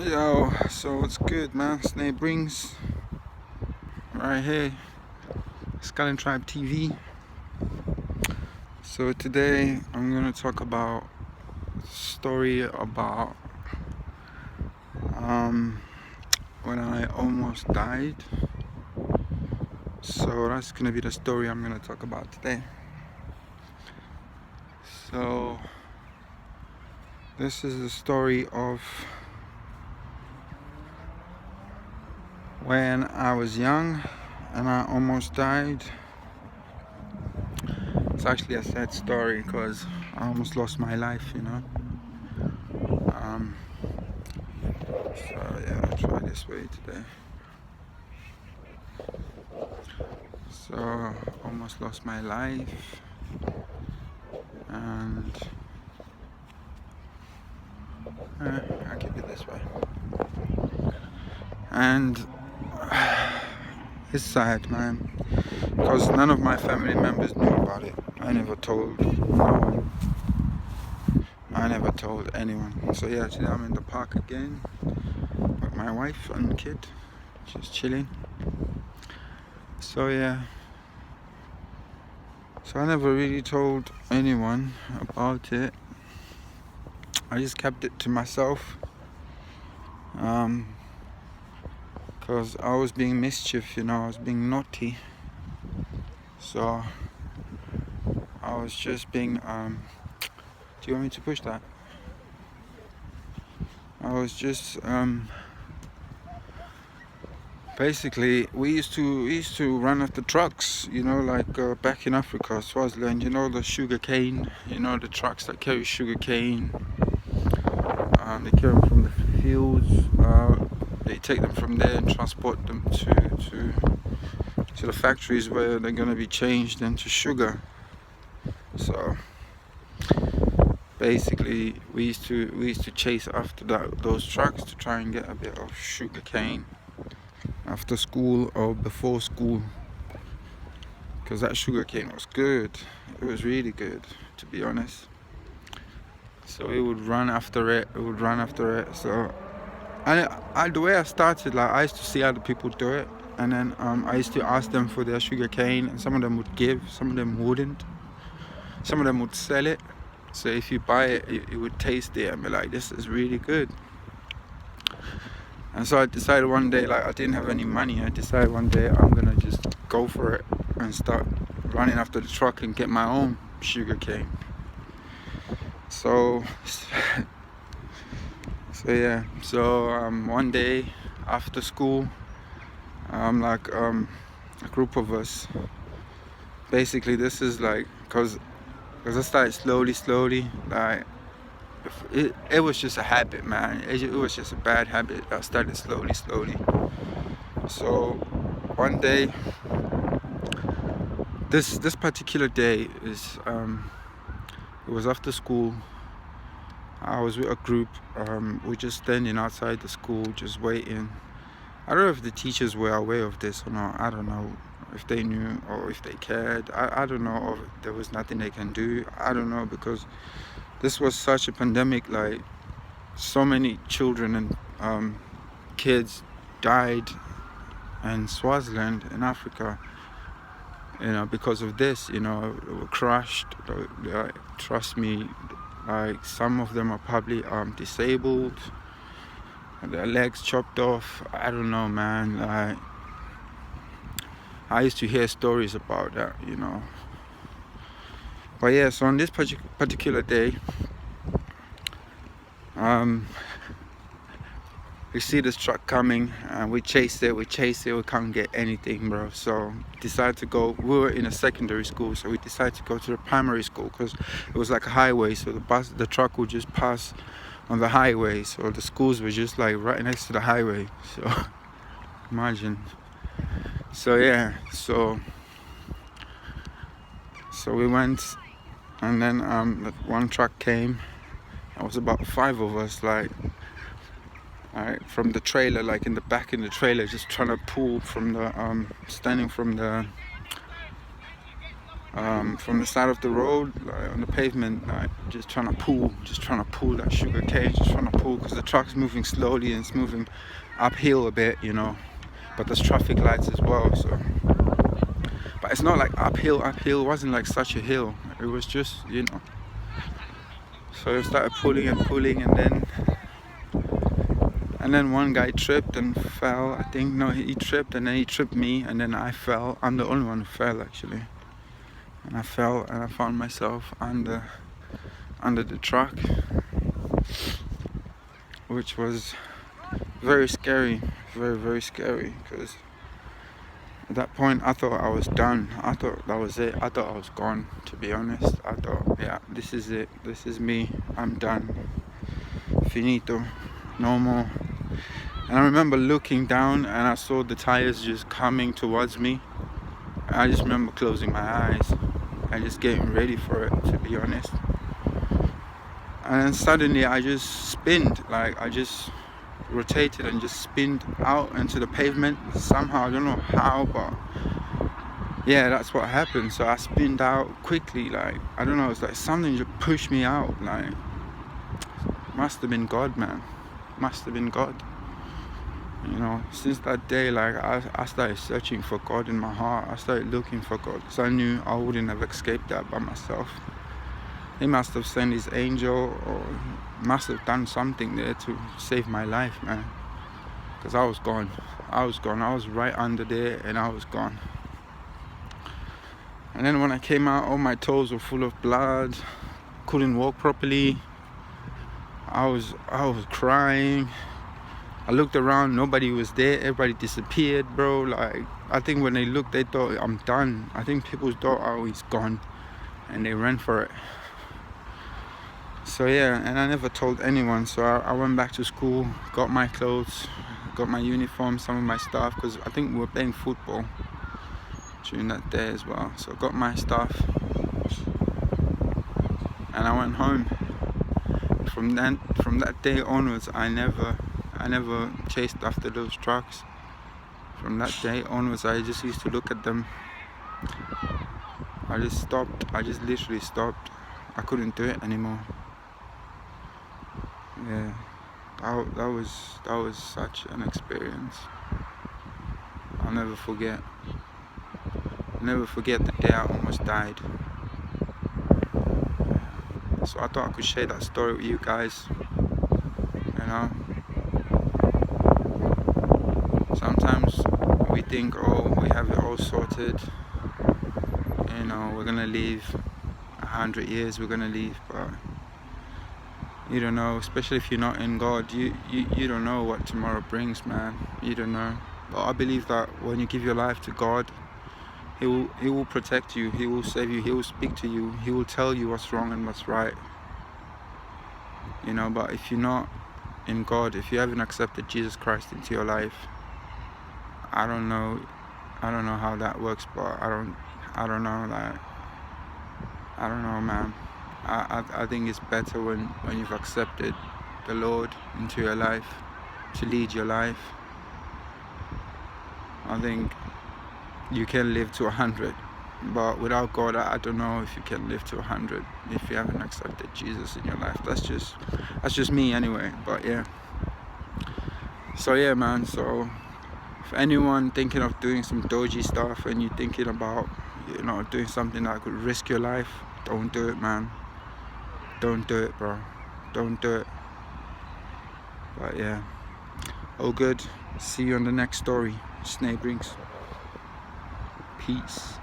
Yo, so what's good, man? Snabe Rings, right here, Skull Tribe TV. So today I'm gonna talk about a story about um, when I almost died. So that's gonna be the story I'm gonna talk about today. So this is the story of when I was young and I almost died. It's actually a sad story because I almost lost my life, Um, so yeah, I'll try this way today. So almost lost my life, and I'll keep it this way. And it's sad, man, because none of my family members knew about it. I never told no one. I never told anyone. So yeah, today I'm in the park again with my wife and kid, just chilling. So yeah. So I never really told anyone about it. I just kept it to myself. Because I was being mischief, I was being naughty. So I was just being, do you want me to push that? I was just, basically, we used to run after trucks, like back in Africa, Swaziland, the sugar cane, the trucks that carry sugar cane. They carry them from the fields. They take them from there and transport them to the factories where they're gonna be changed into sugar. So basically, we used to chase after those trucks to try and get a bit of sugar cane after school or before school, because that sugar cane was good. It was really good, to be honest. So we would run after it. So the way I started, like I used to see other people do it, and then I used to ask them for their sugar cane, and some of them would give, some of them wouldn't. Some of them would sell it. So if you buy it, you would taste it and be like, this is really good. And so I decided one day, like I didn't have any money, I decided one day I'm gonna just go for it and start running after the truck and get my own sugar cane. So one day after school, a group of us, basically this is like, because I started slowly, like it was just a habit, man. It was just a bad habit. I started slowly. So one day, this particular day is it was after school. I was with a group. We're just standing outside the school, just waiting. I don't know if the teachers were aware of this or not. I don't know if they knew or if they cared. I don't know, or if there was nothing they can do. I don't know, because this was such a pandemic. Like, so many children and kids died in Swaziland in Africa, because of this. They were crushed. Like, trust me, like some of them are probably disabled, their legs chopped off. I don't know, man. Like, I used to hear stories about that. But yeah, so on this particular day, we see this truck coming and we chase it, we can't get anything, bro. So decided to go. We were in a secondary school, so we decided to go to the primary school, because it was like a highway, so the truck would just pass on the highway. So the schools were just like right next to the highway. So imagine. So yeah, so we went, and then one truck came. There was about 5 of us, like from the trailer, like in the back in the trailer, just trying to pull from the standing from the from the side of the road, like on the pavement, like just trying to pull that sugar cane, just trying to pull, because the truck's moving slowly and it's moving uphill a bit, you know, but there's traffic lights as well. So, but it's not like uphill. It wasn't like such a hill. It was just, you know. So I started pulling and pulling, and then one guy tripped and fell. I think, no, he tripped and then he tripped me, and then I fell. I'm the only one who fell, actually. And I fell and I found myself under the truck, which was very scary, very, very scary, because at that point I thought I was done. I thought that was it. I thought I was gone, to be honest. I thought, yeah, this is it. This is me. I'm done. Finito. No more. And I remember looking down and I saw the tires just coming towards me. I just remember closing my eyes and just getting ready for it, to be honest. And then suddenly I just spinned, like I just rotated and just spinned out into the pavement somehow. I don't know how, but yeah, that's what happened. So I spinned out quickly, like, I don't know, it's like something just pushed me out. Like, must have been God, man. Must have been God. You know, since that day, like, I started searching for God in my heart. I started looking for God, because I knew I wouldn't have escaped that by myself. He must have sent his angel, or must have done something there to save my life, man. Because I was gone. I was right under there and I was gone. And then when I came out, all my toes were full of blood. Couldn't walk properly. I was crying. I looked around, nobody was there. Everybody disappeared, bro. Like, I think when they looked, they thought I'm done. I think people thought, oh, he's gone, and they ran for it. So yeah, and I never told anyone. So I went back to school, got my clothes, got my uniform, some of my stuff, because I think we were playing football during that day as well. So I got my stuff and I went home. From that day onwards, I never chased after those trucks. From that day onwards, I just used to look at them. I just stopped. I just literally stopped. I couldn't do it anymore. Yeah, that was such an experience. I'll never forget. I'll never forget the day I almost died. So I thought I could share that story with you guys. You know, sometimes we think, oh, we have it all sorted. You know, we're gonna live 100 years. We're gonna live, but you don't know. Especially if you're not in God, you don't know what tomorrow brings, man. You don't know. But I believe that when you give your life to God, He will protect you. He will save you. He will speak to you. He will tell you what's wrong and what's right. You know, but if you're not in God, if you haven't accepted Jesus Christ into your life, I don't know how that works, but I don't know, like, I don't know, man. I think it's better when you've accepted the Lord into your life to lead your life. I think you can live to 100, but without God, I don't know if you can live to 100 if you haven't accepted Jesus in your life. That's just me anyway. But yeah. So yeah, man. So if anyone thinking of doing some dodgy stuff and you're thinking about, you know, doing something that could risk your life, don't do it, man. Don't do it, bro. Don't do it. But yeah, all good. See you on the next story. Snabe Rings. Peace.